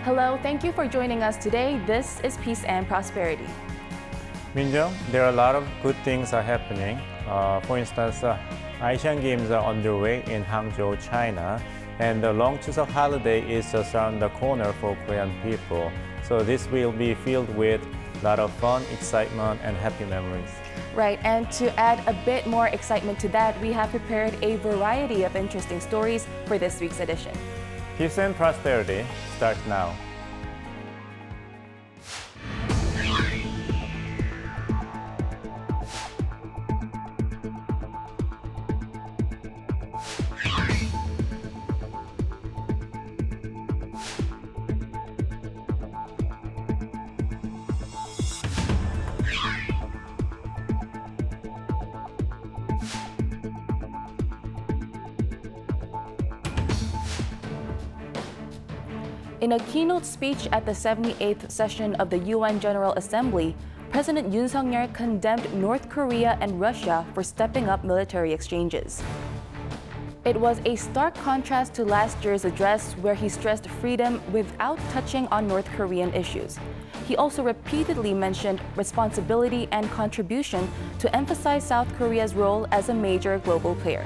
Hello, thank you for joining us today. This is Peace and Prosperity. Minjung, there are a lot of good things are happening. For instance, Asian Games are underway in Hangzhou, China, and the Long Chuseok holiday is just around the corner for Korean people. So this will be filled with a lot of fun, excitement, and happy memories. Right, and to add a bit more excitement to that, we have prepared a variety of interesting stories for this week's edition. Peace and Prosperity starts now. In a keynote speech at the 78th session of the UN General Assembly, President Yoon Suk-yeol condemned North Korea and Russia for stepping up military exchanges. It was a stark contrast to last year's address, where he stressed freedom without touching on North Korean issues. He also repeatedly mentioned responsibility and contribution to emphasize South Korea's role as a major global player.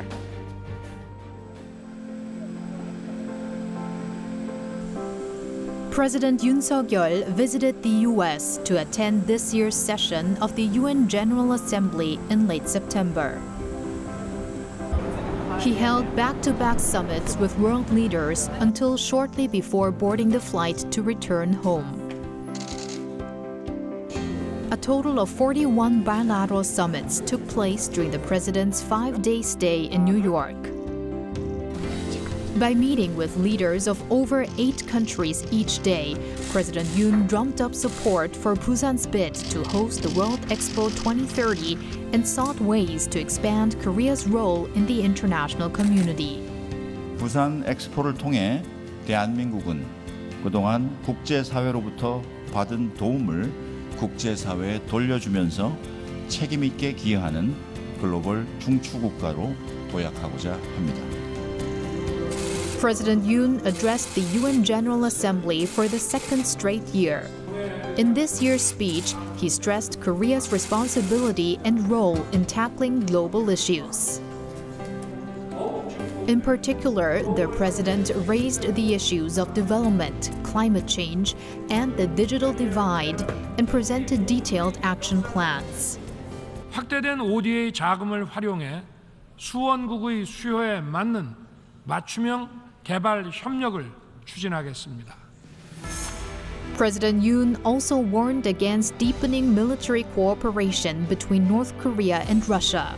President Yoon Suk-yeol visited the U.S. to attend this year's session of the UN General Assembly in late September. He held back-to-back summits with world leaders until shortly before boarding the flight to return home. A total of 41 bilateral summits took place during the president's 5-day stay in New York. By meeting with leaders of over 8 countries each day, President Yoon drummed up support for Busan's bid to host the World Expo 2030 and sought ways to expand Korea's role in the international community. 부산 엑스포를 통해 대한민국은 그동안 국제사회로부터 받은 도움을 국제사회에 돌려주면서 책임 있게 기여하는 글로벌 중추국가로 도약하고자 합니다. President Yoon addressed the UN General Assembly for the second straight year. In this year's speech, he stressed Korea's responsibility and role in tackling global issues. In particular, the president raised the issues of development, climate change, and the digital divide, and presented detailed action plans. 확대된 ODA 자금을 활용해 수원국의 수요에 맞는 맞춤형 개발 협력을 추진하겠습니다. President Yoon also warned against deepening military cooperation between North Korea and Russia.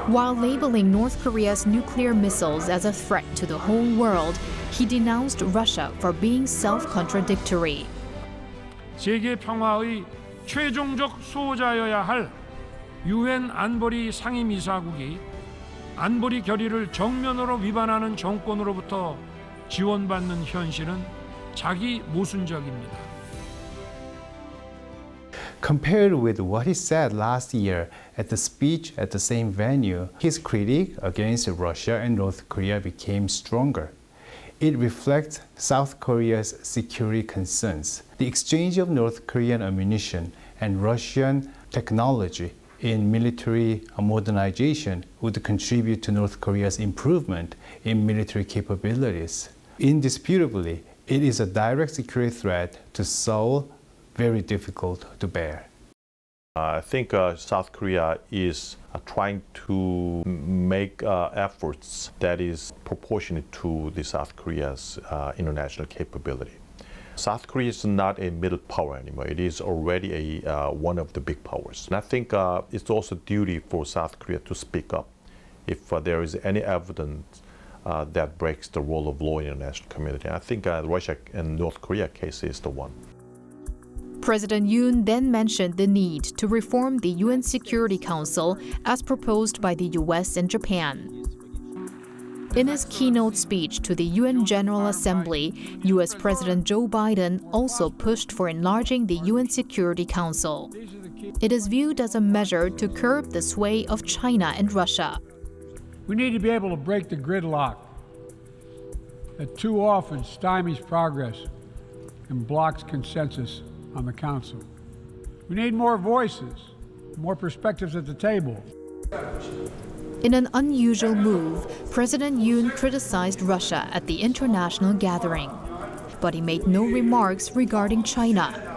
While labeling North Korea's nuclear missiles as a threat to the whole world, he denounced Russia for being self-contradictory. 세계 평화의 최종적 수호자여야 할 UN 안보리 상임이사국이 안보리 결의를 정면으로 위반하는 정권으로부터 지원받는 현실은 자기 모순적입니다. Compared with what he said last year at the speech at the same venue, his critique against Russia and North Korea became stronger. It reflects South Korea's security concerns. The exchange of North Korean ammunition and Russian technology in military modernization would contribute to North Korea's improvement in military capabilities. Indisputably, it is a direct security threat to Seoul, very difficult to bear. I think South Korea is trying to make efforts that is proportionate to the South Korea's international capability. South Korea is not a middle power anymore. It is already one of the big powers. And I think it's also duty for South Korea to speak up if there is any evidence that breaks the rule of law in the international community. I think Russia and North Korea case is the one. President Yoon then mentioned the need to reform the UN Security Council as proposed by the US and Japan. In his keynote speech to the UN General Assembly, US President Joe Biden also pushed for enlarging the UN Security Council. It is viewed as a measure to curb the sway of China and Russia. We need to be able to break the gridlock that too often stymies progress and blocks consensus on the Council. We need more voices, more perspectives at the table. In an unusual move, President Yoon criticized Russia at the international gathering, but he made no remarks regarding China.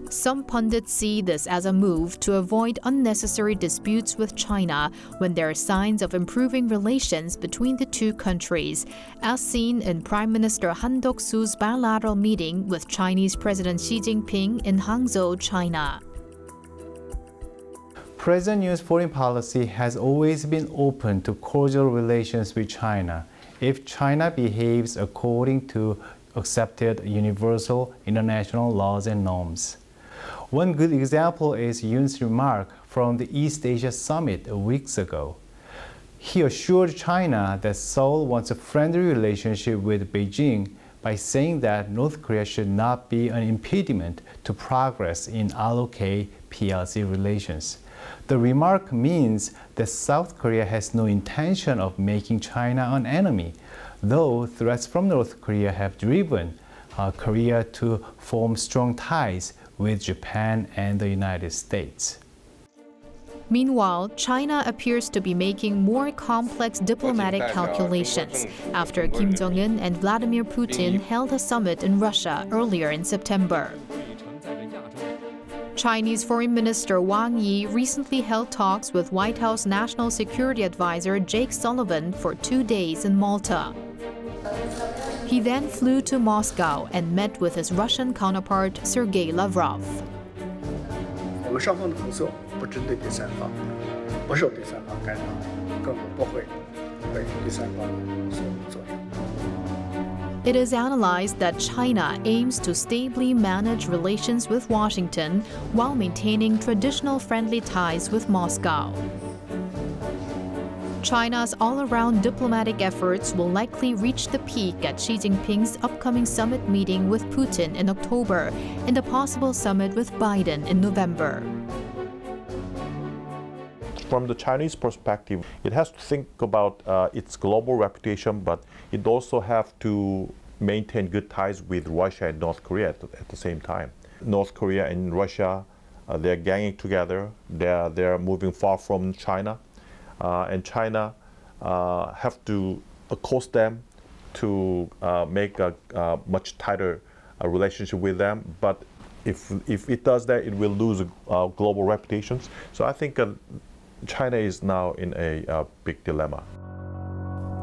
Some pundits see this as a move to avoid unnecessary disputes with China when there are signs of improving relations between the two countries, as seen in Prime Minister Han Duck-soo's bilateral meeting with Chinese President Xi Jinping in Hangzhou, China. President Yoon's foreign policy has always been open to cordial relations with China if China behaves according to accepted universal international laws and norms. One good example is Yoon's remark from the East Asia Summit weeks ago. He assured China that Seoul wants a friendly relationship with Beijing by saying that North Korea should not be an impediment to progress in ROK-PRC relations. The remark means that South Korea has no intention of making China an enemy, though threats from North Korea have driven Korea to form strong ties with Japan and the United States. Meanwhile, China appears to be making more complex diplomatic calculations after Kim Jong-un and Vladimir Putin held a summit in Russia earlier in September. Chinese Foreign Minister Wang Yi recently held talks with White House National Security Advisor Jake Sullivan for 2 days in Malta. He then flew to Moscow and met with his Russian counterpart Sergei Lavrov. It is analyzed that China aims to stably manage relations with Washington while maintaining traditional friendly ties with Moscow. China's all-around diplomatic efforts will likely reach the peak at Xi Jinping's upcoming summit meeting with Putin in October and a possible summit with Biden in November. From the Chinese perspective, it has to think about its global reputation, but it also have to maintain good ties with Russia and North Korea at the same time. North Korea and Russia, they're ganging together. They're moving far from China. And China have to cost them to make a much tighter relationship with them. But if it does that, it will lose global reputations. So I think China is now in a big dilemma.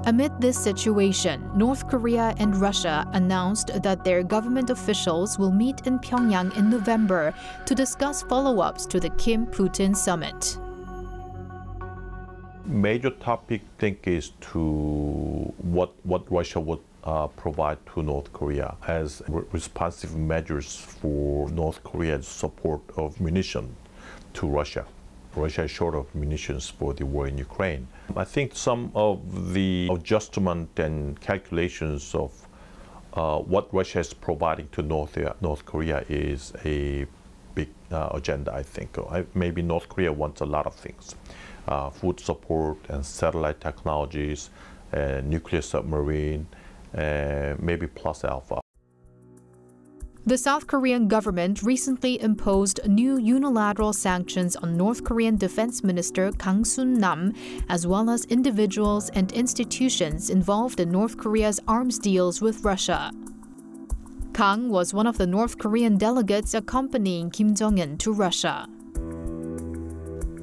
Amid this situation, North Korea and Russia announced that their government officials will meet in Pyongyang in November to discuss follow-ups to the Kim-Putin summit. Major topic, I think, is to what Russia would provide to North Korea as responsive measures for North Korea's support of munitions to Russia. Russia is short of munitions for the war in Ukraine. I think some of the adjustment and calculations of what Russia is providing to North Korea is a big agenda, I think. Maybe North Korea wants a lot of things. Food support and satellite technologies, nuclear submarine, maybe plus alpha. The South Korean government recently imposed new unilateral sanctions on North Korean Defense Minister Kang Sun-nam, as well as individuals and institutions involved in North Korea's arms deals with Russia. Kang was one of the North Korean delegates accompanying Kim Jong-un to Russia.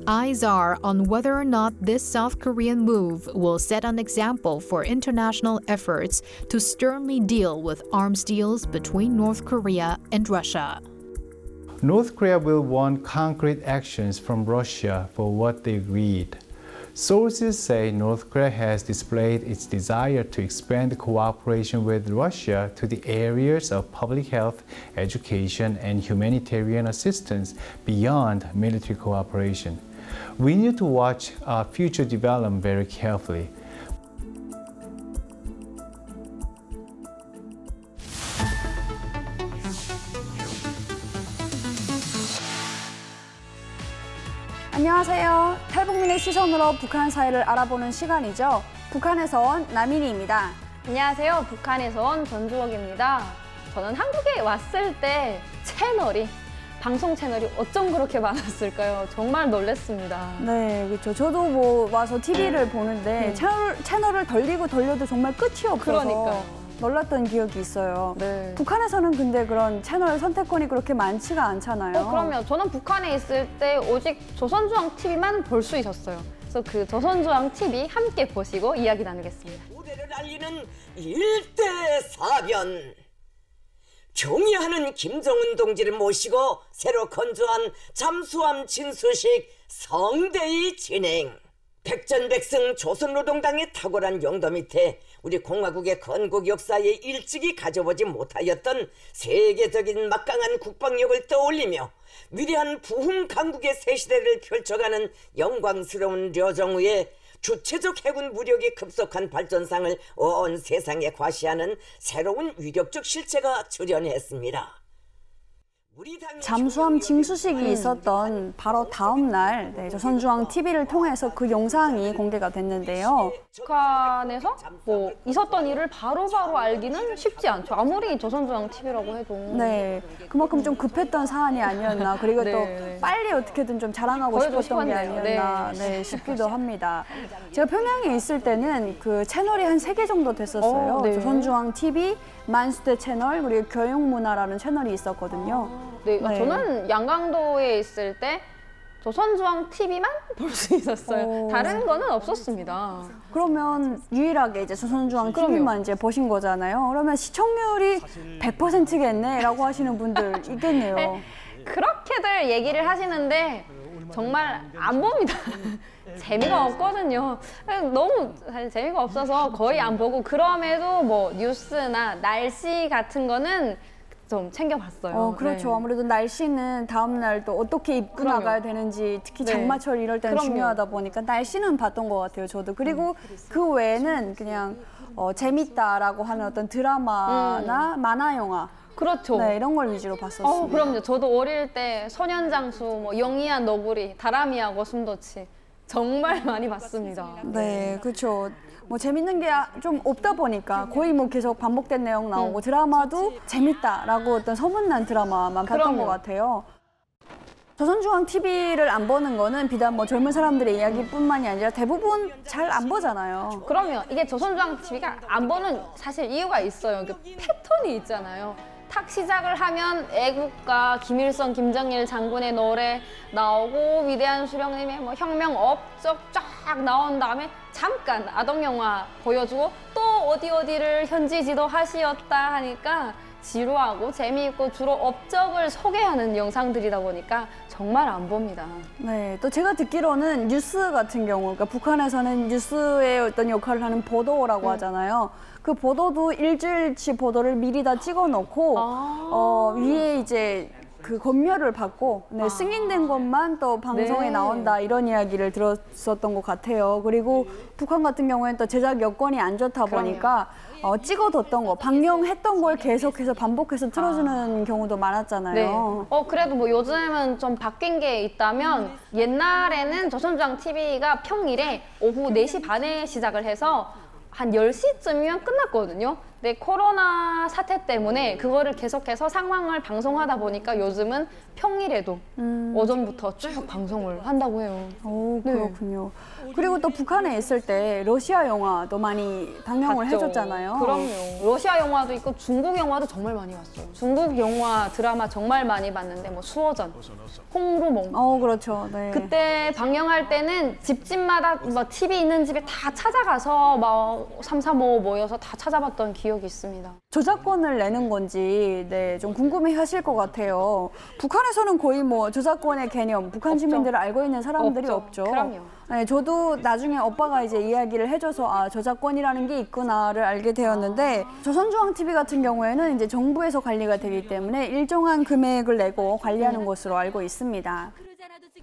Eyes are on whether or not this South Korean move will set an example for international efforts to sternly deal with arms deals between North Korea and Russia. North Korea will want concrete actions from Russia for what they agreed. Sources say North Korea has displayed its desire to expand cooperation with Russia to the areas of public health, education, and humanitarian assistance beyond military cooperation. We need to watch future development very carefully. 안녕하세요. 탈북민의 시선으로 북한 사회를 알아보는 시간이죠. 북한에서 온 나민이입니다. 안녕하세요. 북한에서 온 전주옥입니다. 저는 한국에 왔을 때 방송 채널이 어쩜 그렇게 많았을까요? 정말 놀랐습니다. 네, 그렇죠. 저도 뭐 와서 TV를 보는데 채널을 돌리고 돌려도 정말 끝이 없어서 그러니까요. 놀랐던 기억이 있어요. 네. 북한에서는 근데 그런 채널 선택권이 그렇게 많지가 않잖아요. 그럼요. 저는 북한에 있을 때 오직 조선중앙TV만 볼 수 있었어요. 그래서 그 조선중앙TV 함께 보시고 이야기 나누겠습니다. 무대를 알리는 일대사변. 경의하는 김정은 동지를 모시고 새로 건조한 잠수함 진수식 성대히 진행. 백전백승 조선노동당의 탁월한 용도 밑에 우리 공화국의 건국 역사에 일찍이 가져보지 못하였던 세계적인 막강한 국방력을 떠올리며 위대한 부흥 강국의 새 시대를 펼쳐가는 영광스러운 려정우의 주체적 해군 무력이 급속한 발전상을 온 세상에 과시하는 새로운 위력적 실체가 출현했습니다. 잠수함 징수식이 있었던 바로 다음 날 조선중앙TV를 통해서 그 영상이 공개가 됐는데요. 북한에서 뭐 있었던 일을 바로바로 알기는 쉽지 않죠. 아무리 조선중앙TV라고 해도. 네, 그만큼 좀 급했던 사안이 아니었나. 그리고 또 빨리 어떻게든 좀 자랑하고 싶었던 게 아니었나 싶기도 합니다. 제가 평양에 있을 때는 그 채널이 한 3개 정도 됐었어요. 조선중앙TV, 만수대 채널, 그리고 교육문화라는 채널이 있었거든요. 네, 저는 양강도에 있을 때 조선중앙TV만 볼 수 있었어요. 다른 거는 없었습니다. 그러면 유일하게 이제 조선중앙TV만 이제 보신 거잖아요. 그러면 시청률이 100%겠네라고 하시는 분들 있겠네요. 그렇게들 얘기를 하시는데 정말 안 봅니다. 재미가 없거든요. 너무 재미가 없어서 거의 안 보고, 그럼에도 뭐 뉴스나 날씨 같은 거는 좀 챙겨봤어요. 그렇죠. 아무래도 날씨는 다음 날 또 어떻게 입고 나가야 되는지, 특히 장마철 이럴 때는 중요하다 보니까 날씨는 봤던 것 같아요, 저도. 그리고 그 외에는 그냥 재밌다라고 하는 어떤 드라마나 만화 영화, 그렇죠. 네, 이런 걸 위주로 봤었습니다. 그럼요. 저도 어릴 때 소년장수, 뭐 영희한 너구리, 다람이하고 숨도치 정말 많이 봤습니다. 네, 그렇죠. 뭐 재밌는 게 좀 없다 보니까 거의 뭐 계속 반복된 내용 나오고 드라마도 재밌다라고 어떤 소문난 드라마만 봤던 것 같아요. 조선중앙TV를 안 보는 거는 비단 뭐 젊은 사람들의 이야기뿐만이 아니라 대부분 잘 안 보잖아요. 그럼요. 이게 조선중앙TV가 안 보는 사실 이유가 있어요. 그 패턴이 있잖아요. 탁 시작을 하면 애국가 김일성, 김정일 장군의 노래 나오고 위대한 수령님의 뭐 혁명 업적 쫙 나온 다음에 잠깐 아동영화 보여주고 또 어디를 현지 지도하시었다 하니까 지루하고 재미있고 주로 업적을 소개하는 영상들이다 보니까 정말 안 봅니다. 네, 또 제가 듣기로는 뉴스 같은 경우, 그러니까 북한에서는 뉴스의 어떤 역할을 하는 보도라고 하잖아요. 그 보도도 일주일치 보도를 미리 다 찍어놓고 위에 이제 그 검열을 받고 승인된 것만 또 방송에 나온다, 이런 이야기를 들었었던 것 같아요. 그리고 북한 같은 경우에는 또 제작 여건이 안 좋다 보니까 찍어뒀던 거, 방영했던 걸 계속해서 반복해서 틀어주는 경우도 많았잖아요. 네. 그래도 뭐 요즘은 좀 바뀐 게 있다면 옛날에는 조선중앙TV가 평일에 오후 4시 반에 시작을 해서 한 10시쯤이면 끝났거든요. 근데 코로나 사태 때문에 그거를 계속해서 상황을 방송하다 보니까 요즘은 평일에도 오전부터 쭉 방송을 한다고 해요. 오, 그렇군요. 그리고 또 북한에 있을 때 러시아 영화도 많이 방영을 해줬잖아요. 그럼요. 러시아 영화도 있고 중국 영화도 정말 많이 봤어요. 중국 영화, 드라마 정말 많이 봤는데 뭐 수호전, 홍루몽. 그렇죠. 네. 그때 방영할 때는 집집마다 뭐 TV 있는 집에 다 찾아가서 막 3, 4, 5 모여서 다 찾아봤던 기억이 있습니다. 저작권을 내는 건지 좀 궁금해하실 것 같아요. 북한에서는 거의 뭐 저작권의 개념, 북한 시민들을 알고 있는 사람들이 없죠. 그럼요. 네, 저도 나중에 오빠가 이제 이야기를 해줘서 저작권이라는 게 있구나를 알게 되었는데, 조선중앙TV 같은 경우에는 이제 정부에서 관리가 되기 때문에 일정한 금액을 내고 관리하는 것으로 알고 있습니다.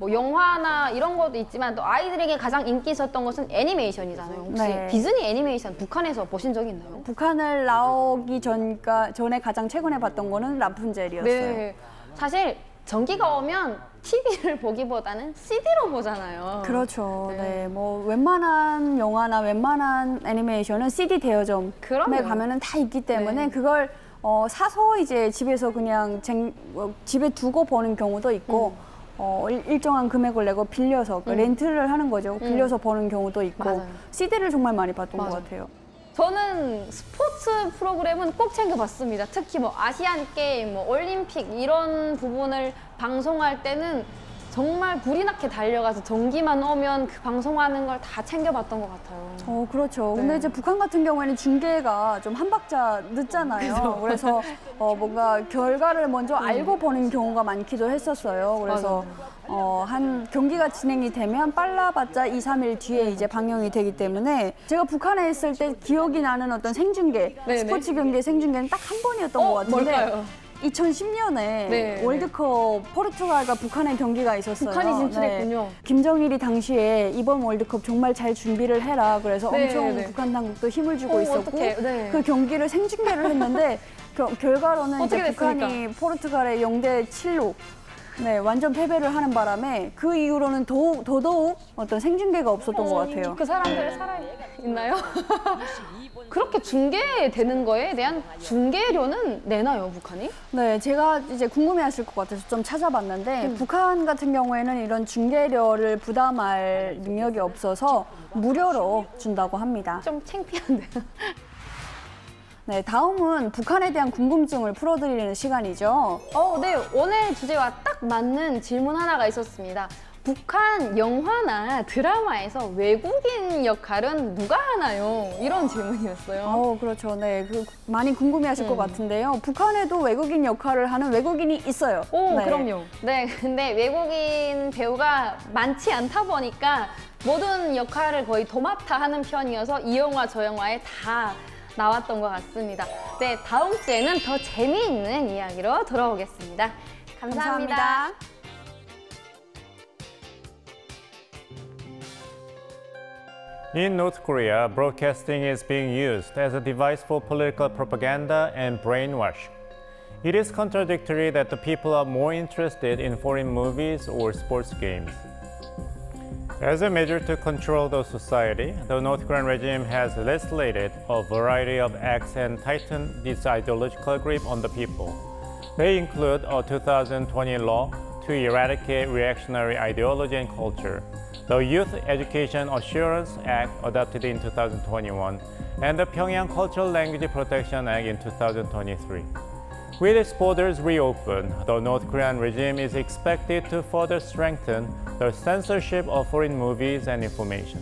뭐 영화나 이런 것도 있지만 또 아이들에게 가장 인기 있었던 것은 애니메이션이잖아요. 혹시 디즈니 애니메이션 북한에서 보신 적 있나요? 북한을 나오기 전에 가장 최근에 봤던 거는 라푼젤이었어요. 네, 사실 전기가 오면 TV를 보기보다는 CD로 보잖아요. 그렇죠. 네. 뭐 웬만한 영화나 웬만한 애니메이션은 CD 대여점에 가면은 다 있기 때문에 그걸 사서 이제 집에서 그냥 집에 두고 보는 경우도 있고 일정한 금액을 내고 빌려서 렌트를 하는 거죠. 빌려서 보는 경우도 있고 맞아요. CD를 정말 많이 봤던 것 같아요. 저는 스포츠 프로그램은 꼭 챙겨봤습니다. 특히 뭐 아시안 게임, 뭐 올림픽 이런 부분을 방송할 때는 정말 불이 나게 달려가서 전기만 오면 그 방송하는 걸 다 챙겨봤던 것 같아요. 그렇죠. 근데 이제 북한 같은 경우에는 중계가 좀 한 박자 늦잖아요. 그래서 뭔가 결과를 먼저 알고 보는 경우가 많기도 했었어요. 그래서 한 경기가 진행이 되면 빨라봤자 2, 3일 뒤에 이제 방영이 되기 때문에 제가 북한에 있을 때 기억이 나는 어떤 생중계, 스포츠 경기 생중계는 딱 한 번이었던 것 같은데 뭘까요? 2010년에 월드컵 포르투갈과 북한의 경기가 있었어요. 북한이 진출했군요. 김정일이 당시에 이번 월드컵 정말 잘 준비를 해라. 그래서 엄청 북한 당국도 힘을 주고 있었고 그 경기를 생중계를 했는데 결과로는 이제 북한이 포르투갈에 0대7로 완전 패배를 하는 바람에 그 이후로는 더더욱 어떤 생중계가 없었던 것 같아요. 그 사람들 살아있나요? 그렇게 중계되는 거에 대한 중계료는 내나요, 북한이? 네, 제가 이제 궁금해하실 것 같아서 좀 찾아봤는데 북한 같은 경우에는 이런 중계료를 부담할 능력이 없어서 무료로 준다고 합니다. 좀 창피한데요. 네, 다음은 북한에 대한 궁금증을 풀어드리는 시간이죠. 네, 오늘 주제와 딱 맞는 질문 하나가 있었습니다. 북한 영화나 드라마에서 외국인 역할은 누가 하나요? 이런 질문이었어요. 그렇죠. 네, 많이 궁금해하실 것 같은데요. 북한에도 외국인 역할을 하는 외국인이 있어요. 그럼요. 네, 근데 외국인 배우가 많지 않다 보니까 모든 역할을 거의 도맡아 하는 편이어서 이 영화 저 영화에 다 나왔던 것 같습니다. 네, 다음 주에는 더 재미있는 이야기로 돌아오겠습니다. 감사합니다. In North Korea, broadcasting is being used as a device for political propaganda and brainwashing. It is contradictory that the people are more interested in foreign movies or sports games. As a measure to control the society, the North Korean regime has legislated a variety of acts and tightened its ideological grip on the people. They include a 2020 law to eradicate reactionary ideology and culture, the Youth Education Assurance Act adopted in 2021, and the Pyongyang Cultural Language Protection Act in 2023. With its borders reopened, the North Korean regime is expected to further strengthen the censorship of foreign movies and information.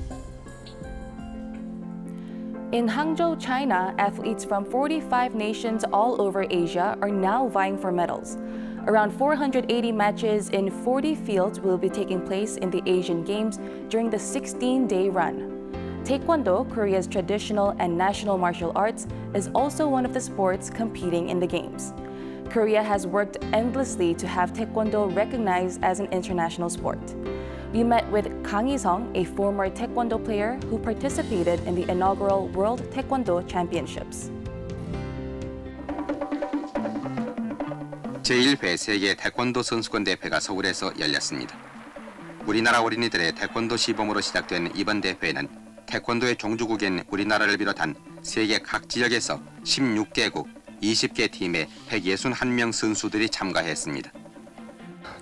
In Hangzhou, China, athletes from 45 nations all over Asia are now vying for medals. Around 480 matches in 40 fields will be taking place in the Asian Games during the 16-day run. Taekwondo, Korea's traditional and national martial arts, is also one of the sports competing in the Games. Korea has worked endlessly to have Taekwondo recognized as an international sport. We met with Kang Hee-sung, a former Taekwondo player who participated in the inaugural World Taekwondo Championships. 제1회 세계 태권도 선수권 대회가 서울에서 열렸습니다. 우리나라 어린이들의 태권도 시범으로 시작된 이번 대회에는 태권도의 종주국인 우리나라를 비롯한 세계 각 지역에서 16개국 20개 팀의 161명 선수들이 참가했습니다.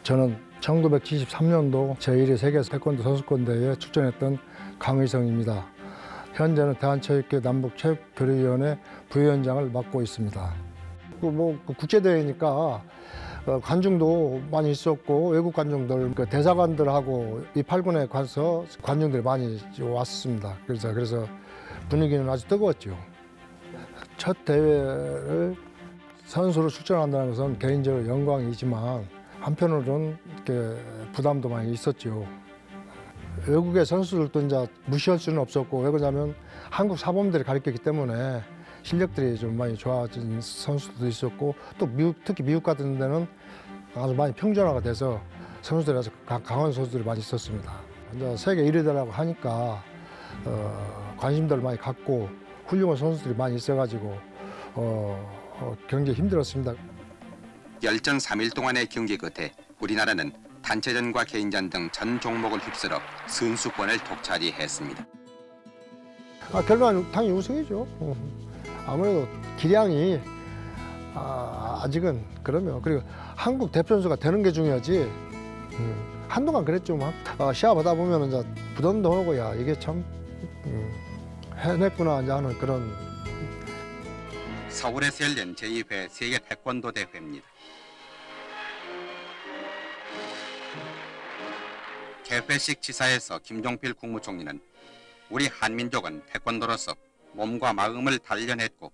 저는 1973년도 제1회 세계 태권도 선수권 대회에 출전했던 강의성입니다. 현재는 대한체육회 남북체육교류위원회 부위원장을 맡고 있습니다. 국제대회니까 관중도 많이 있었고 외국 관중들, 대사관들하고 이 8군에 가서 관중들이 많이 왔습니다. 그래서 분위기는 아주 뜨거웠죠. 첫 대회를 선수로 출전한다는 것은 개인적으로 영광이지만 한편으로는 이렇게 부담도 많이 있었죠. 외국의 선수들도 이제 무시할 수는 없었고, 왜 그러냐면 한국 사범들이 가르쳤기 때문에 실력들이 좀 많이 좋아진 선수들도 있었고, 또 특히 미국 같은 데는 아주 많이 평준화가 돼서 선수들이 아주 강한 선수들이 많이 있었습니다. 이제 세계 1위라고 하니까 관심들을 많이 갖고 훌륭한 선수들이 많이 있어가지고 경기 힘들었습니다. 열전 3일 동안의 경기 끝에 우리나라는 단체전과 개인전 등 전 종목을 휩쓸어 선수권을 독차지했습니다. 결과는 당연히 우승이죠. 아무래도 기량이 아직은 그러면 그리고 한국 대표 선수가 되는 게 중요하지. 한동안 그랬죠. 막 시합하다 보면 이제 부담도 하고 야 이게 참 해냈구나 이제 하는 그런. 서울에서 열린 제2회 세계 태권도 대회입니다. 개회식 지사에서 김종필 국무총리는 우리 한민족은 태권도로서 몸과 마음을 단련했고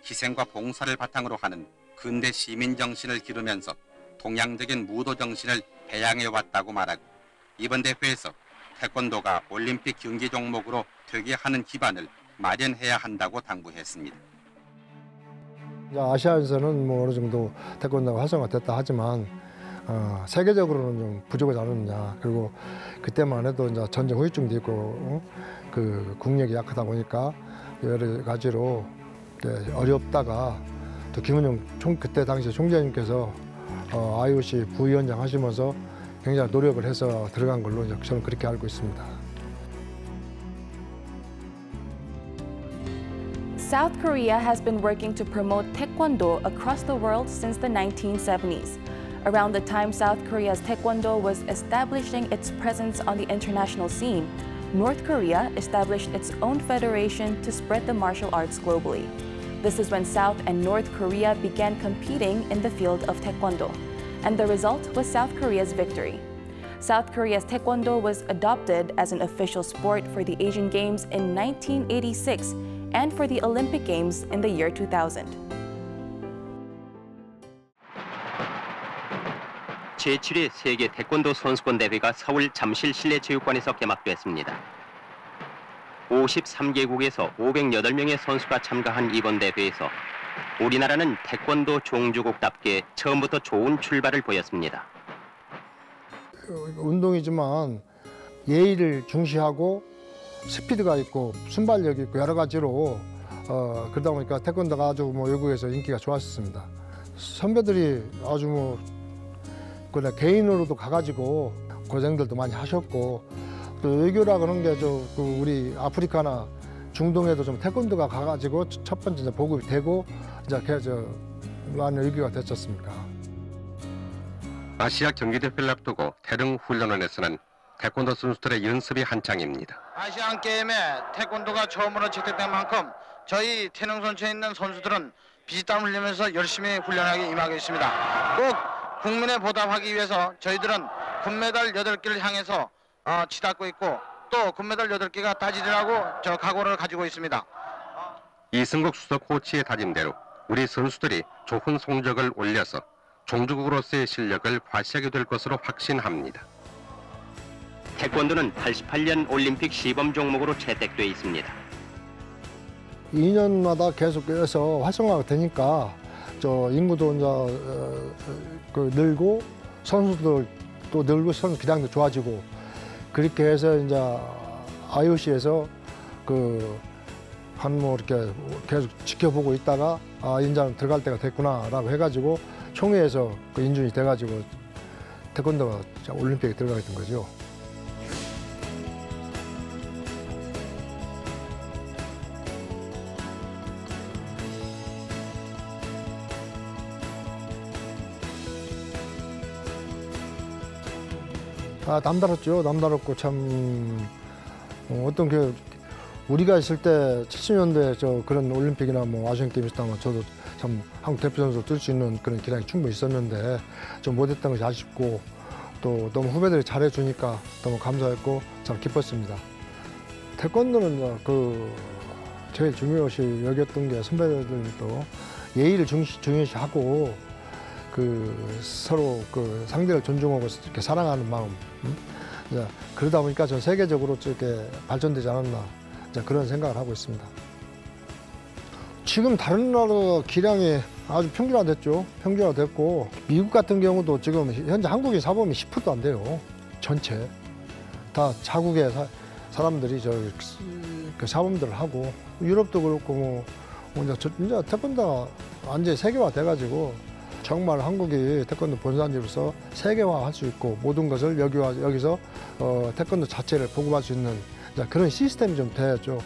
희생과 봉사를 바탕으로 하는 근대 시민 정신을 기르면서 동양적인 무도 정신을 배양해왔다고 말하고 이번 대회에서 태권도가 올림픽 경기 종목으로 되게 하는 기반을 마련해야 한다고 당부했습니다. 아시아에서는 뭐 어느 정도 태권도가 활성화됐다 하지만 세계적으로는 좀 부족하지 않느냐. 그리고 그때만 해도 이제 전쟁 후유증도 있고 그 국력이 약하다 보니까 여러 가지로 어렵다가 또 김은영 그때 당시 총재님께서 IOC 부위원장 하시면서 굉장히 노력을 해서 들어간 걸로 저는 그렇게 알고 있습니다. South Korea has been working to promote Taekwondo across the world since the 1970s. Around the time South Korea's Taekwondo was establishing its presence on the international scene, North Korea established its own federation to spread the martial arts globally. This is when South and North Korea began competing in the field of Taekwondo, and the result was South Korea's victory. South Korea's Taekwondo was adopted as an official sport for the Asian Games in 1986 and for the Olympic Games in the year 2000. 제7회 세계 태권도 선수권 대회가 서울 잠실 실내체육관에서 개막됐습니다. 53개국에서 508명의 선수가 참가한 이번 대회에서 우리나라는 태권도 종주국답게 처음부터 좋은 출발을 보였습니다. 운동이지만 예의를 중시하고 스피드가 있고 순발력이 있고 여러 가지로 그러다 보니까 태권도가 아주 외국에서 인기가 좋았습니다. 선배들이 아주 그냥 개인으로도 가가지고 고생들도 많이 하셨고 또 외교라 그런 게 우리 아프리카나 중동에도 좀 태권도가 가가지고 첫 번째 이제 보급이 되고 이제 많은 외교가 됐었습니까. 아시아 경기대회를 앞두고 태릉 훈련원에서는 태권도 선수들의 연습이 한창입니다. 아시안 게임에 태권도가 처음으로 채택된 만큼 저희 태릉 선수에 있는 선수들은 비지땀 흘리면서 열심히 훈련하게 임하겠습니다. 꼭 국민에 보답하기 위해서 저희들은 금메달 8개를 향해서 치닫고 있고 또 금메달 8개가 따지리라고 각오를 가지고 있습니다. 이승국 수석 코치의 다짐대로 우리 선수들이 좋은 성적을 올려서 종주국으로서의 실력을 과시하게 될 것으로 확신합니다. 태권도는 88년 올림픽 시범 종목으로 채택돼 있습니다. 2년마다 계속해서 활성화가 되니까 인구도 이제 늘고 선수들도 늘고 선수 기량도 좋아지고 그렇게 해서 이제 IOC에서 이렇게 계속 지켜보고 있다가 이제는 들어갈 때가 됐구나라고 해가지고 총회에서 인준이 돼가지고 태권도가 올림픽에 들어가게 된 거죠. 남다랐죠. 남다랐고 참 어떤 게 우리가 있을 때 70년대 그런 올림픽이나 아시안 게임에서 저도 참 한국 대표 선수 뛸 수 있는 그런 기량이 충분히 있었는데 좀 못했던 것이 아쉽고 또 너무 후배들이 잘해주니까 너무 감사했고 참 기뻤습니다. 태권도는 제일 중요시 여겼던 게 선배들도 예의를 중요시하고 서로 상대를 존중하고 이렇게 사랑하는 마음. 그러다 보니까 전 세계적으로 이렇게 발전되지 않았나 그런 생각을 하고 있습니다. 지금 다른 나라 기량이 아주 평균화됐죠. 평균화됐고 미국 같은 경우도 지금 현재 한국의 사범이 10%도 안 돼요. 전체 다 자국의 사람들이 사범들을 하고 유럽도 그렇고 이제 태권도가 완전히 세계화 돼가지고 정말 한국이 태권도 본산지로서 세계화할 수 있고 모든 것을 여기서 태권도 자체를 보급할 수 있는 그런 시스템이 좀 돼야죠.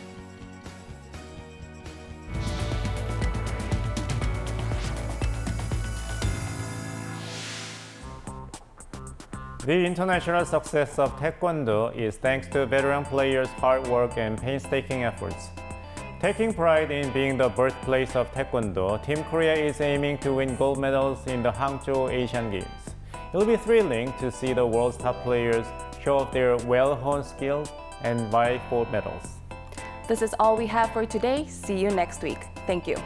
The international success of Taekwondo is thanks to veteran players' hard work and painstaking efforts. Taking pride in being the birthplace of Taekwondo, Team Korea is aiming to win gold medals in the Hangzhou Asian Games. It will be thrilling to see the world's top players show off their well-honed skills and vie for medals. This is all we have for today. See you next week. Thank you.